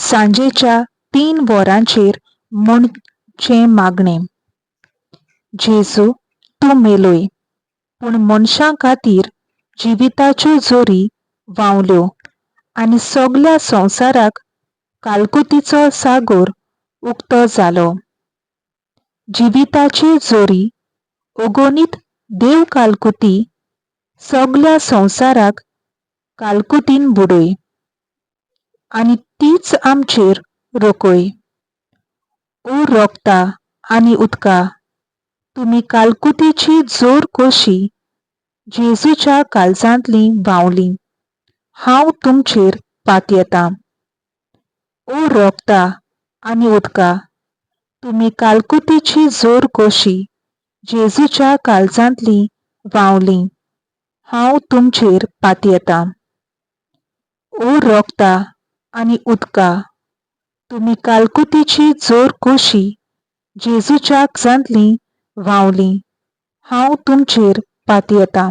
सांजेच्या 3 वरांचेर म्हणचे मागणें. जेजू, तूं मेलोय, पूण मनशां खातीर जिविताच्यो जोरी व्हांवल्यो आनी सगळ्या संवसाराक कालकुतीचो सागोर उक्तो जालो. जिविताची जोरी ओगोनीत देव कालकुती सगळ्या संवसाराक कालकुतीन बुडय आनी तीच आमचेर रोखय. ओ रोगता आनी उदका, तुमी कालकुतीची जोर कशी जेजूच्या काळजांतली व्हांवली, हांव तुमचेर पातयेतां. ओ रोगता आनी उदका, तुमी कालकुतीची जोर कशी जेजूच्या काळजांतली व्हांवली, हांव तुमचेर पातयेतां. ओ रोगता आनी उदका, तुमी कालकुतीची जोर कशी जेजूच्या काळजांतली व्हांवली, हांव तुमचेर पातयेतां.